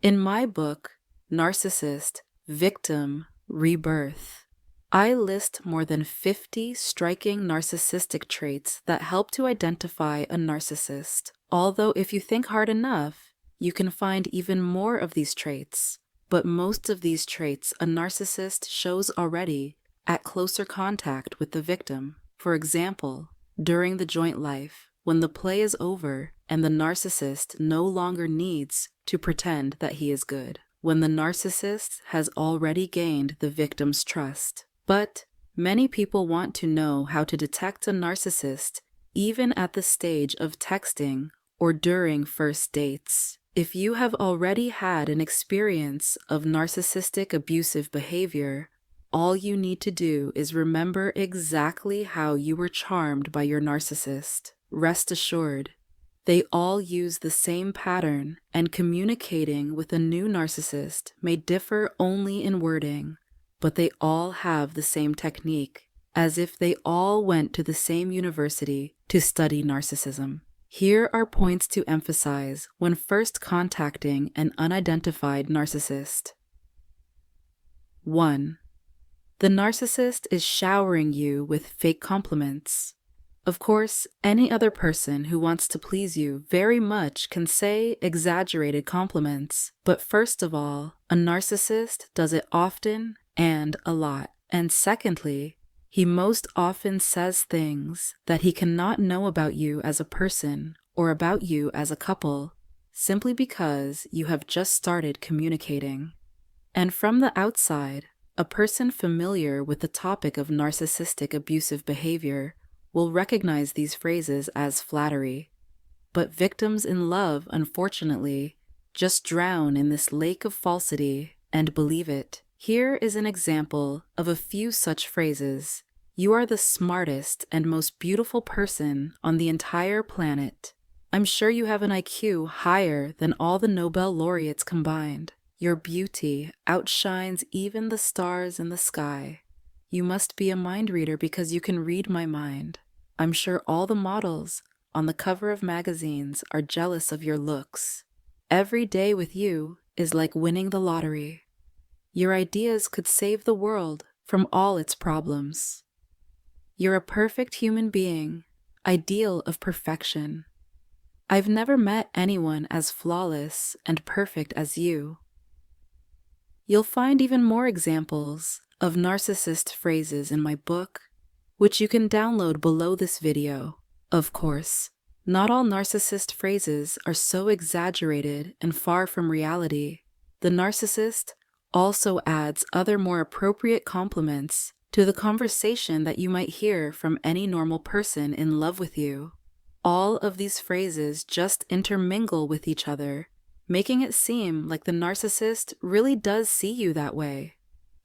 In my book, Narcissist, Victim, Rebirth, I list more than 50 striking narcissistic traits that help to identify a narcissist. Although if you think hard enough, you can find even more of these traits. But most of these traits a narcissist shows already at closer contact with the victim. For example, during the joint life, when the play is over and the narcissist no longer needs to pretend that he is good, when the narcissist has already gained the victim's trust. But many people want to know how to detect a narcissist even at the stage of texting or during first dates. If you have already had an experience of narcissistic abusive behavior, all you need to do is remember exactly how you were charmed by your narcissist. Rest assured, they all use the same pattern, and communicating with a new narcissist may differ only in wording, but they all have the same technique, as if they all went to the same university to study narcissism. Here are points to emphasize when first contacting an unidentified narcissist. 1. The narcissist is showering you with fake compliments. Of course, any other person who wants to please you very much can say exaggerated compliments, but first of all, a narcissist does it often and a lot. And secondly, he most often says things that he cannot know about you as a person or about you as a couple, simply because you have just started communicating. And from the outside, a person familiar with the topic of narcissistic abusive behavior will recognize these phrases as flattery. But victims in love, unfortunately, just drown in this lake of falsity and believe it. Here is an example of a few such phrases. You are the smartest and most beautiful person on the entire planet. I'm sure you have an IQ higher than all the Nobel laureates combined. Your beauty outshines even the stars in the sky. You must be a mind reader because you can read my mind. I'm sure all the models on the cover of magazines are jealous of your looks. Every day with you is like winning the lottery. Your ideas could save the world from all its problems. You're a perfect human being, ideal of perfection. I've never met anyone as flawless and perfect as you. You'll find even more examples of narcissist phrases in my book, which you can download below this video. Of course, not all narcissist phrases are so exaggerated and far from reality. The narcissist also adds other more appropriate compliments to the conversation that you might hear from any normal person in love with you. All of these phrases just intermingle with each other, making it seem like the narcissist really does see you that way,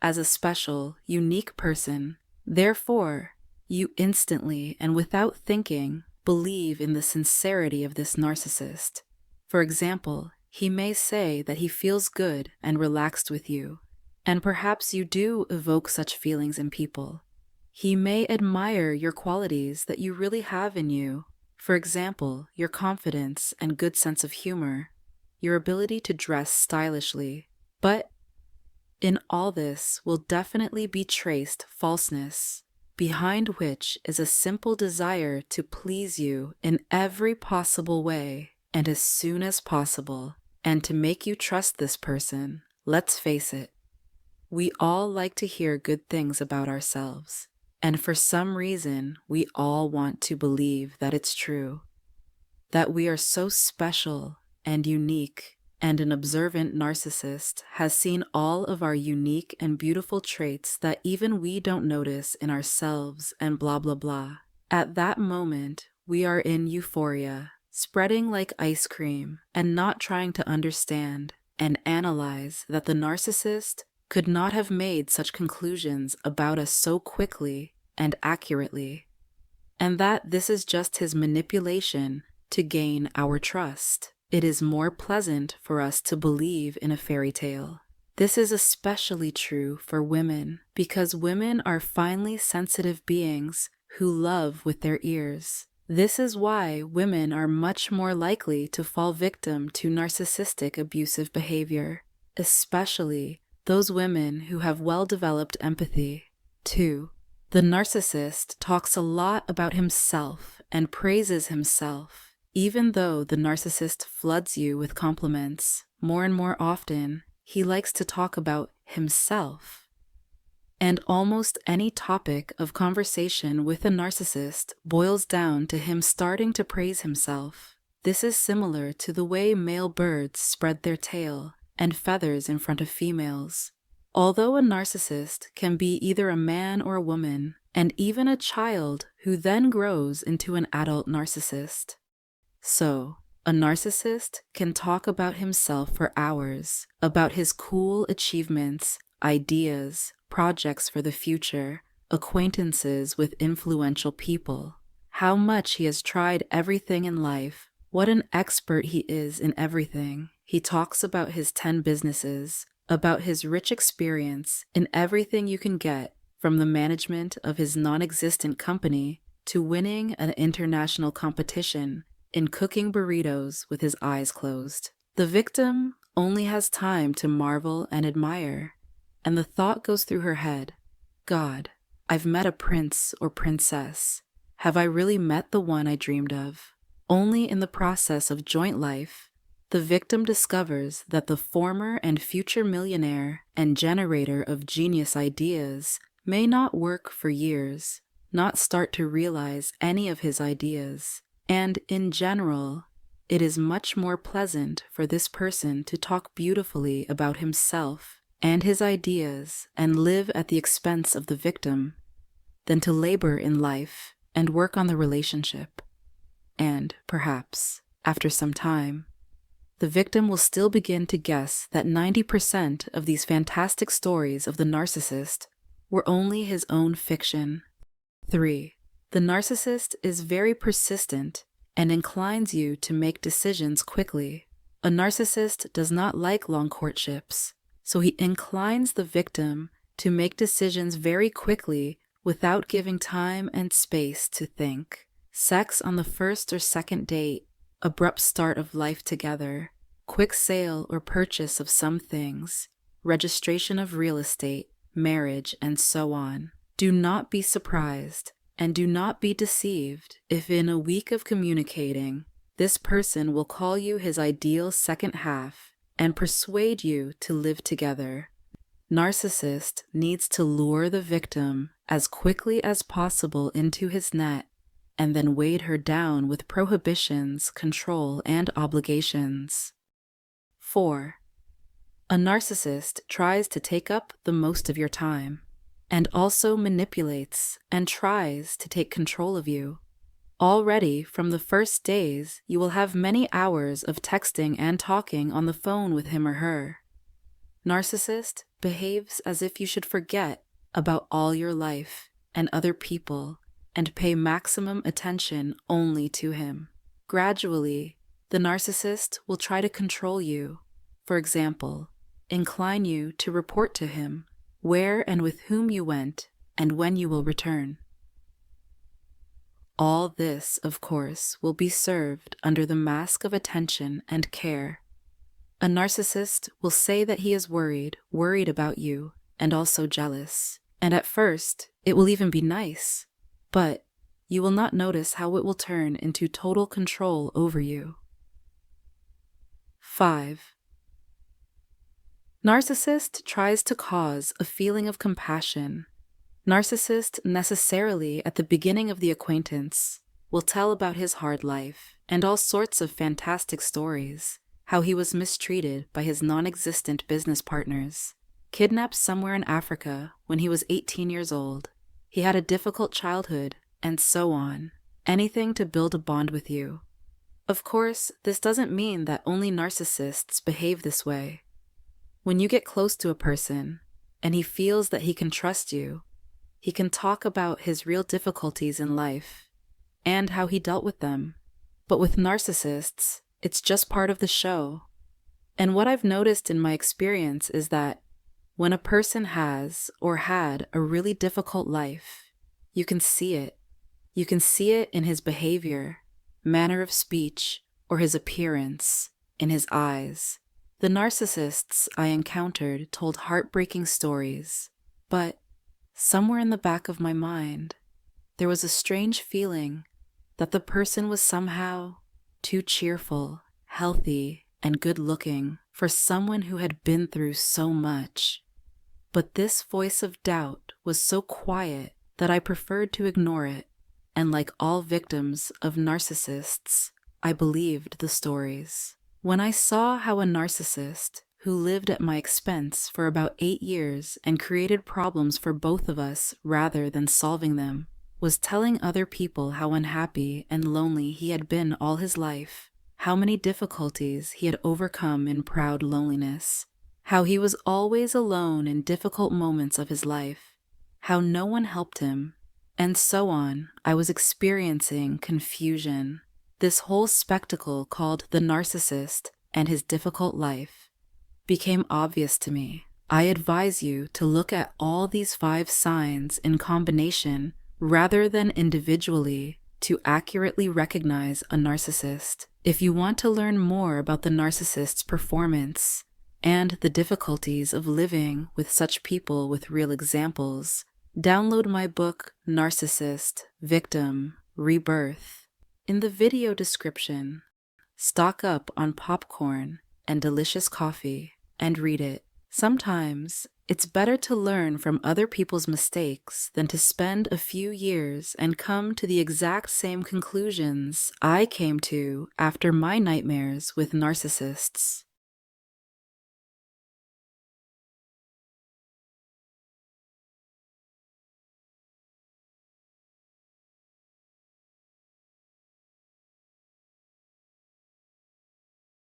as a special, unique person. Therefore, you instantly and without thinking believe in the sincerity of this narcissist. For example, he may say that he feels good and relaxed with you, and perhaps you do evoke such feelings in people. He may admire your qualities that you really have in you. For example, your confidence and good sense of humor, your ability to dress stylishly. But in all this will definitely be traced falseness, behind which is a simple desire to please you in every possible way and as soon as possible, and to make you trust this person. Let's face it, we all like to hear good things about ourselves, and for some reason we all want to believe that it's true, that we are so special and unique, and an observant narcissist has seen all of our unique and beautiful traits that even we don't notice in ourselves and blah blah blah. At that moment, we are in euphoria, spreading like ice cream, and not trying to understand and analyze that the narcissist could not have made such conclusions about us so quickly and accurately, and that this is just his manipulation to gain our trust. It is more pleasant for us to believe in a fairy tale. This is especially true for women, because women are finely sensitive beings who love with their ears. This is why women are much more likely to fall victim to narcissistic abusive behavior, especially those women who have well-developed empathy. 2. The narcissist talks a lot about himself and praises himself. Even though the narcissist floods you with compliments, more and more often, he likes to talk about himself. And almost any topic of conversation with a narcissist boils down to him starting to praise himself. This is similar to the way male birds spread their tail and feathers in front of females. Although a narcissist can be either a man or a woman, and even a child who then grows into an adult narcissist. So, a narcissist can talk about himself for hours, about his cool achievements, ideas, projects for the future, acquaintances with influential people, how much he has tried everything in life, what an expert he is in everything. He talks about his 10 businesses, about his rich experience in everything you can get, from the management of his non-existent company to winning an international competition in cooking burritos with his eyes closed. The victim only has time to marvel and admire, and the thought goes through her head, God, I've met a prince or princess. Have I really met the one I dreamed of? Only in the process of joint life, the victim discovers that the former and future millionaire and generator of genius ideas may not work for years, not start to realize any of his ideas, and in general, it is much more pleasant for this person to talk beautifully about himself and his ideas and live at the expense of the victim than to labor in life and work on the relationship. And perhaps, after some time, the victim will still begin to guess that 90% of these fantastic stories of the narcissist were only his own fiction. 3. The narcissist is very persistent and inclines you to make decisions quickly. A narcissist does not like long courtships, so he inclines the victim to make decisions very quickly without giving time and space to think. Sex on the first or second date, abrupt start of life together, quick sale or purchase of some things, registration of real estate, marriage, and so on. Do not be surprised and do not be deceived if in a week of communicating, this person will call you his ideal second half and persuade you to live together. Narcissist needs to lure the victim as quickly as possible into his net and then weight her down with prohibitions, control, and obligations. 4. A narcissist tries to take up the most of your time and also manipulates and tries to take control of you. Already from the first days, you will have many hours of texting and talking on the phone with him or her. Narcissist behaves as if you should forget about all your life and other people and pay maximum attention only to him. Gradually, the narcissist will try to control you. For example, incline you to report to him where and with whom you went and when you will return. All this, of course, will be served under the mask of attention and care. A narcissist will say that he is worried about you, and also jealous. And at first, it will even be nice, but you will not notice how it will turn into total control over you. 5. Narcissist tries to cause a feeling of compassion. Narcissist necessarily, at the beginning of the acquaintance, will tell about his hard life and all sorts of fantastic stories, how he was mistreated by his non-existent business partners, kidnapped somewhere in Africa when he was 18 years old, he had a difficult childhood, and so on, anything to build a bond with you. Of course, this doesn't mean that only narcissists behave this way. When you get close to a person, and he feels that he can trust you, he can talk about his real difficulties in life, and how he dealt with them. But with narcissists, it's just part of the show. And what I've noticed in my experience is that when a person has or had a really difficult life, you can see it. You can see it in his behavior, manner of speech, or his appearance, in his eyes. The narcissists I encountered told heartbreaking stories, but somewhere in the back of my mind, there was a strange feeling that the person was somehow too cheerful, healthy, and good-looking for someone who had been through so much. But this voice of doubt was so quiet that I preferred to ignore it, and like all victims of narcissists, I believed the stories. When I saw how a narcissist, who lived at my expense for about 8 years and created problems for both of us rather than solving them, was telling other people how unhappy and lonely he had been all his life, how many difficulties he had overcome in proud loneliness, how he was always alone in difficult moments of his life, how no one helped him, and so on, I was experiencing confusion. This whole spectacle called the narcissist and his difficult life became obvious to me. I advise you to look at all these 5 signs in combination rather than individually to accurately recognize a narcissist. If you want to learn more about the narcissist's performance and the difficulties of living with such people with real examples, download my book, Narcissist, Victim, Rebirth. In the video description, stock up on popcorn and delicious coffee and read it. Sometimes it's better to learn from other people's mistakes than to spend a few years and come to the exact same conclusions I came to after my nightmares with narcissists.